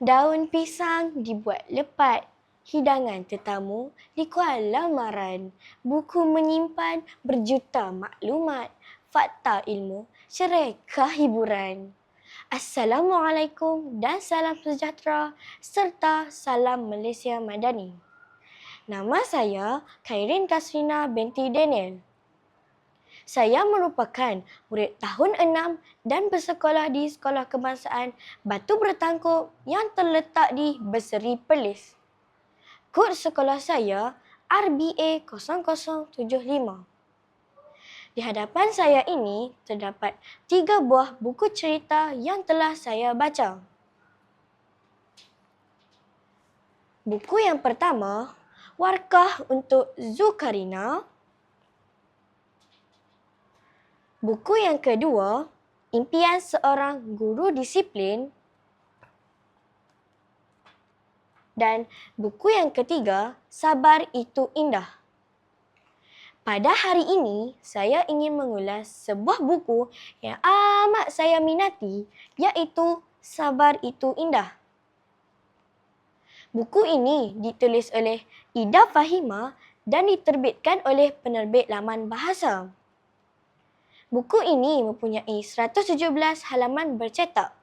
Daun pisang dibuat lepat. Hidangan tetamu di Kuala Maran. Buku menyimpan berjuta maklumat. Fakta ilmu, cereka hiburan. Assalamualaikum dan salam sejahtera serta salam Malaysia Madani. Nama saya Khairin Kasrina binti Daniel. Saya merupakan murid tahun 6 dan bersekolah di Sekolah Kebangsaan Batu Bertangkup yang terletak di Berseri Perlis. Kod sekolah saya RBA 0075. Di hadapan saya ini terdapat 3 buah buku cerita yang telah saya baca. Buku yang pertama, Warkah untuk Zulkarina. Buku yang kedua, Impian Seorang Guru Disiplin. Dan buku yang ketiga, Sabar Itu Indah. Pada hari ini, saya ingin mengulas sebuah buku yang amat saya minati, iaitu Sabar Itu Indah. Buku ini ditulis oleh Ida Fahima dan diterbitkan oleh penerbit Laman Bahasa. Buku ini mempunyai 117 halaman bercetak.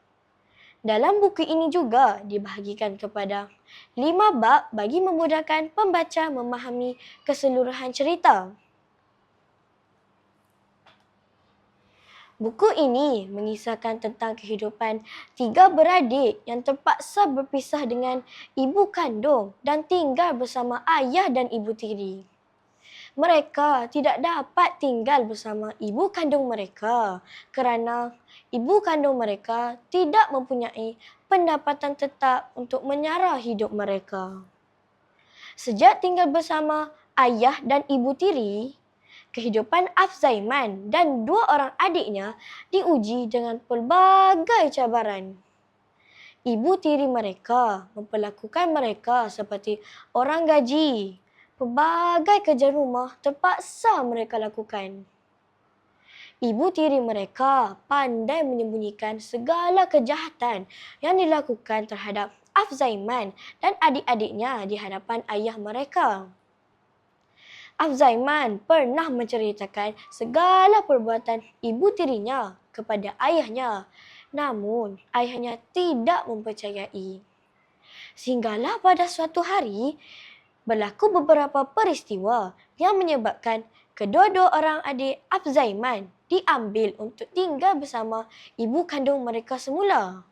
Dalam buku ini juga dibahagikan kepada 5 bab bagi memudahkan pembaca memahami keseluruhan cerita. Buku ini mengisahkan tentang kehidupan 3 beradik yang terpaksa berpisah dengan ibu kandung dan tinggal bersama ayah dan ibu tiri. Mereka tidak dapat tinggal bersama ibu kandung mereka kerana ibu kandung mereka tidak mempunyai pendapatan tetap untuk menyara hidup mereka. Sejak tinggal bersama ayah dan ibu tiri, kehidupan Afzaiman dan 2 orang adiknya diuji dengan pelbagai cabaran. Ibu tiri mereka memperlakukan mereka seperti orang gaji. Pelbagai kerja rumah terpaksa mereka lakukan. Ibu tiri mereka pandai menyembunyikan segala kejahatan yang dilakukan terhadap Afzaiman dan adik-adiknya di hadapan ayah mereka. Afzaiman pernah menceritakan segala perbuatan ibu tirinya kepada ayahnya, namun ayahnya tidak mempercayai. Sehinggalah pada suatu hari, berlaku beberapa peristiwa yang menyebabkan kedua-dua orang adik Afzaiman diambil untuk tinggal bersama ibu kandung mereka semula.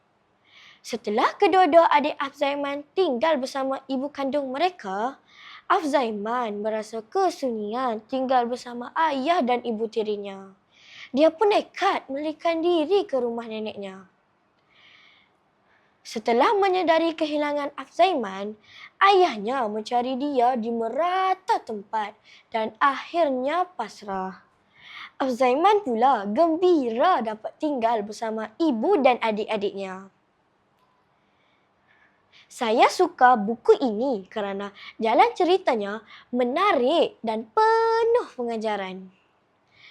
Setelah kedua-dua adik Afzaiman tinggal bersama ibu kandung mereka, Afzaiman merasa kesunyian tinggal bersama ayah dan ibu tirinya. Dia pun nekat melarikan diri ke rumah neneknya. Setelah menyedari kehilangan Afzaiman, ayahnya mencari dia di merata tempat dan akhirnya pasrah. Afzaiman pula gembira dapat tinggal bersama ibu dan adik-adiknya. Saya suka buku ini kerana jalan ceritanya menarik dan penuh pengajaran.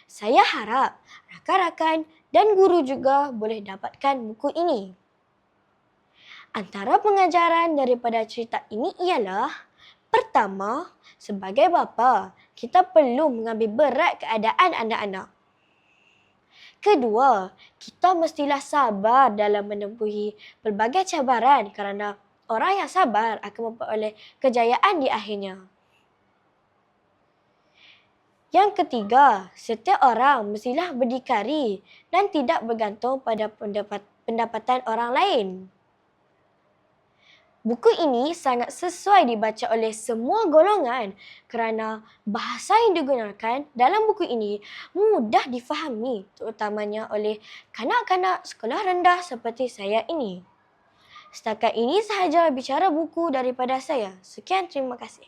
Saya harap rakan-rakan dan guru juga boleh dapatkan buku ini. Antara pengajaran daripada cerita ini ialah, pertama, sebagai bapa, kita perlu mengambil berat keadaan anak-anak. Kedua, kita mestilah sabar dalam menempuhi pelbagai cabaran kerana orang yang sabar akan memperoleh kejayaan di akhirnya. Yang ketiga, setiap orang mestilah berdikari dan tidak bergantung pada pendapatan orang lain. Buku ini sangat sesuai dibaca oleh semua golongan kerana bahasa yang digunakan dalam buku ini mudah difahami, terutamanya oleh kanak-kanak sekolah rendah seperti saya ini. Setakat ini sahaja bicara buku daripada saya. Sekian, terima kasih.